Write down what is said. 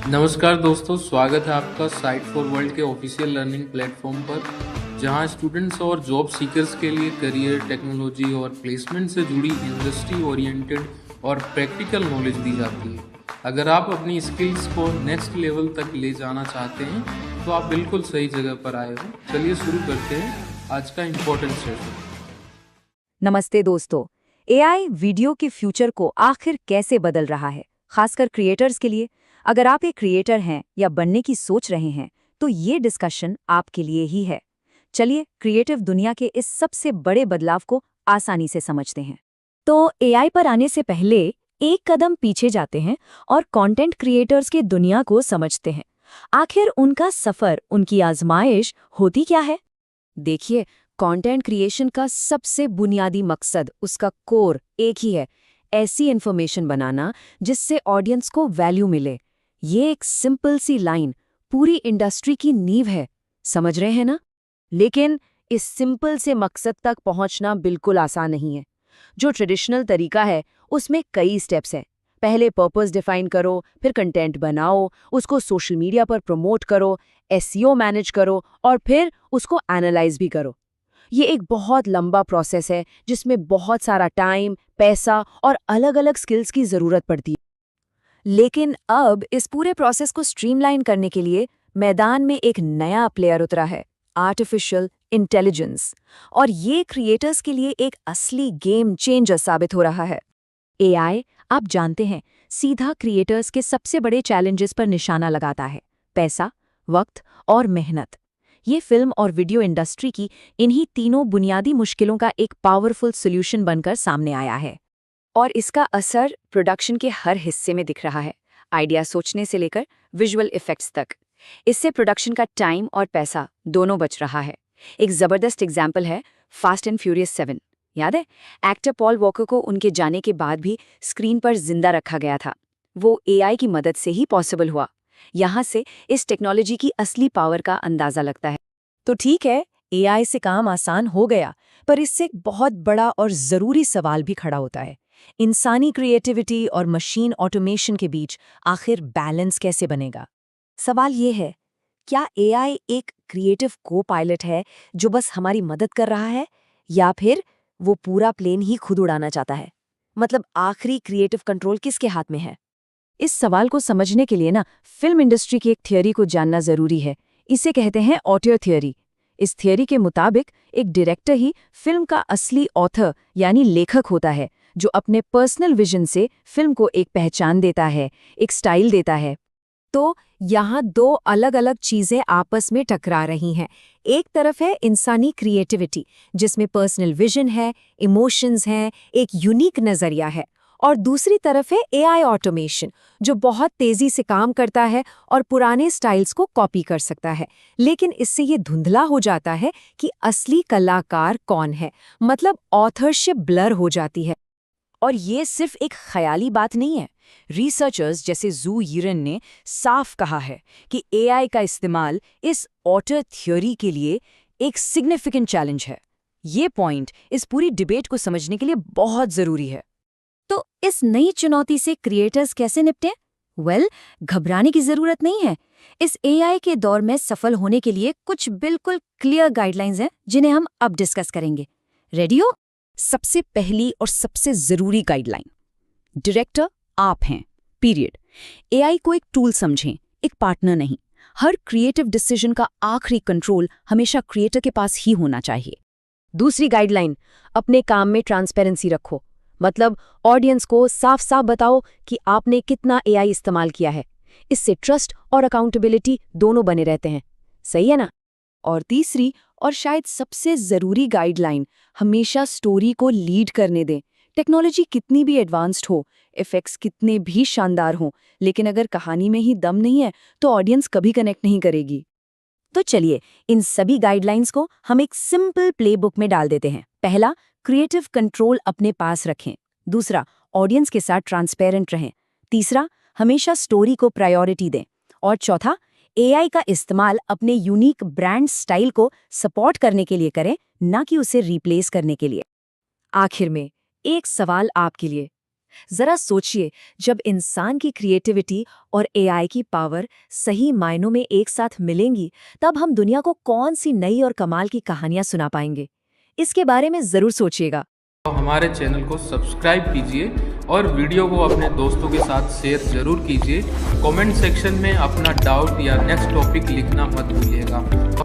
नमस्कार दोस्तों, स्वागत है आपका साइट फॉर वर्ल्ड के ऑफिशियल लर्निंग प्लेटफॉर्म पर, जहां स्टूडेंट्स और जॉब सीकर्स के लिए करियर, टेक्नोलॉजी और प्लेसमेंट से जुड़ी इंडस्ट्री ओरिएंटेड और प्रैक्टिकल नॉलेज दी जाती है। अगर आप अपनी स्किल्स को नेक्स्ट लेवल तक ले जाना चाहते हैं, तो आप बिल्कुल सही जगह पर आए हो। चलिए शुरू करते हैं आज का इम्पोर्टेंट सेशन। नमस्ते दोस्तों। एआई वीडियो के फ्यूचर को आखिर कैसे बदल रहा है, खासकर क्रिएटर्स के लिए। अगर आप एक क्रिएटर हैं या बनने की सोच रहे हैं, तो ये डिस्कशन आपके लिए ही है। चलिए क्रिएटिव दुनिया के इस सबसे बड़े बदलाव को आसानी से समझते हैं। तो एआई पर आने से पहले एक कदम पीछे जाते हैं और कंटेंट क्रिएटर्स के दुनिया को समझते हैं। आखिर उनका सफर, उनकी आजमाइश होती क्या है? देखिए, कंटेंट क्रिएशन का सबसे बुनियादी मकसद, उसका कोर एक ही है, ऐसी इन्फॉर्मेशन बनाना जिससे ऑडियंस को वैल्यू मिले। ये एक सिंपल सी लाइन पूरी इंडस्ट्री की नींव है, समझ रहे हैं ना? लेकिन इस सिंपल से मकसद तक पहुंचना बिल्कुल आसान नहीं है। जो ट्रेडिशनल तरीका है उसमें कई स्टेप्स हैं। पहले पर्पस डिफाइन करो, फिर कंटेंट बनाओ, उसको सोशल मीडिया पर प्रमोट करो, एसईओ मैनेज करो और फिर उसको एनालाइज भी करो। ये एक बहुत लंबा प्रोसेस है जिसमें बहुत सारा टाइम, पैसा और अलग-अलग स्किल्स की ज़रूरत पड़ती है। लेकिन अब इस पूरे प्रोसेस को स्ट्रीमलाइन करने के लिए मैदान में एक नया प्लेयर उतरा है, आर्टिफिशियल इंटेलिजेंस। और ये क्रिएटर्स के लिए एक असली गेम चेंजर साबित हो रहा है। एआई, आप जानते हैं, सीधा क्रिएटर्स के सबसे बड़े चैलेंजेस पर निशाना लगाता है: पैसा, वक्त और मेहनत। ये फिल्म और वीडियो इंडस्ट्री की इन्हीं तीनों बुनियादी मुश्किलों का एक पावरफुल सॉल्यूशन बनकर सामने आया है। और इसका असर प्रोडक्शन के हर हिस्से में दिख रहा है, आइडिया सोचने से लेकर विजुअल इफेक्ट्स तक। इससे प्रोडक्शन का टाइम और पैसा दोनों बच रहा है। एक जबरदस्त एग्जाम्पल है फास्ट एंड फ्यूरियस 7। याद है, एक्टर पॉल वॉकर को उनके जाने के बाद भी स्क्रीन पर जिंदा रखा गया था। वो एआई की मदद से ही पॉसिबल हुआ। यहाँ से इस टेक्नोलॉजी की असली पावर का अंदाजा लगता है। तो ठीक है, एआई से काम आसान हो गया, पर इससे एक बहुत बड़ा और ज़रूरी सवाल भी खड़ा होता है। इंसानी क्रिएटिविटी और मशीन ऑटोमेशन के बीच आखिर बैलेंस कैसे बनेगा? सवाल ये है, क्या एआई एक क्रिएटिव को पायलट है जो बस हमारी मदद कर रहा है, या फिर वो पूरा प्लेन ही खुद उड़ाना चाहता है? मतलब आखिरी क्रिएटिव कंट्रोल किसके हाथ में है? इस सवाल को समझने के लिए ना, फिल्म इंडस्ट्री की एक थियोरी को जानना जरूरी है। इसे कहते हैं ऑडियो थियोरी। इस थियोरी के मुताबिक एक डायरेक्टर ही फिल्म का असली ऑथर यानी लेखक होता है, जो अपने पर्सनल विजन से फिल्म को एक पहचान देता है, एक स्टाइल देता है। तो यहाँ दो अलग अलग चीजें आपस में टकरा रही हैं। एक तरफ है इंसानी क्रिएटिविटी, जिसमें पर्सनल विजन है, इमोशंस हैं, एक यूनिक नजरिया है। और दूसरी तरफ है एआई ऑटोमेशन, जो बहुत तेजी से काम करता है और पुराने स्टाइल्स को कॉपी कर सकता है। लेकिन इससे ये धुंधला हो जाता है कि असली कलाकार कौन है, मतलब ऑथरशिप ब्लर हो जाती है। और ये सिर्फ एक ख्याली बात नहीं है। रिसर्चर्स जैसे जू यिरन ने साफ कहा है कि एआई का इस्तेमाल इस ऑटर थ्योरी के लिए एक सिग्निफिकेंट चैलेंज है। ये पॉइंट इस पूरी डिबेट को समझने के लिए बहुत जरूरी है। तो इस नई चुनौती से क्रिएटर्स कैसे निपटें? घबराने की जरूरत नहीं है। इस एआई के दौर में सफल होने के लिए कुछ बिल्कुल क्लियर गाइडलाइंस हैं, जिन्हें हम अब डिस्कस करेंगे। रेडी हो? सबसे पहली और सबसे जरूरी गाइडलाइन, डायरेक्टर आप हैं, पीरियड। एआई को एक टूल समझें, एक पार्टनर नहीं। हर क्रिएटिव डिसीजन का आखिरी कंट्रोल हमेशा क्रिएटर के पास ही होना चाहिए। दूसरी गाइडलाइन, अपने काम में ट्रांसपेरेंसी रखो। मतलब ऑडियंस को साफ साफ बताओ कि आपने कितना एआई इस्तेमाल किया है। इससे ट्रस्ट और अकाउंटेबिलिटी दोनों बने रहते हैं। सही है ना? और तीसरी और शायद सबसे जरूरी गाइडलाइन, हमेशा स्टोरी को लीड करने दें। टेक्नोलॉजी कितनी भी एडवांस्ड हो, इफेक्ट्स कितने भी शानदार हों, लेकिन अगर कहानी में ही दम नहीं है तो ऑडियंस कभी कनेक्ट नहीं करेगी। तो चलिए, इन सभी गाइडलाइंस को हम एक सिंपल प्लेबुक में डाल देते हैं। पहला, क्रिएटिव कंट्रोल अपने पास रखें। दूसरा, ऑडियंस के साथ ट्रांसपेरेंट रहें। तीसरा, हमेशा स्टोरी को प्रायोरिटी दें। और चौथा, एआई का इस्तेमाल अपने यूनिक ब्रांड स्टाइल को सपोर्ट करने के लिए करें, ना कि उसे रिप्लेस करने के लिए। आखिर में एक सवाल आपके लिए, जरा सोचिए, जब इंसान की क्रिएटिविटी और एआई की पावर सही मायनों में एक साथ मिलेंगी, तब हम दुनिया को कौन सी नई और कमाल की कहानियां सुना पाएंगे। इसके बारे में जरूर सोचिएगा। तो हमारे चैनल को सब्सक्राइब कीजिए और वीडियो को अपने दोस्तों के साथ शेयर जरूर कीजिए। कमेंट सेक्शन में अपना डाउट या नेक्स्ट टॉपिक लिखना मत भूलिएगा।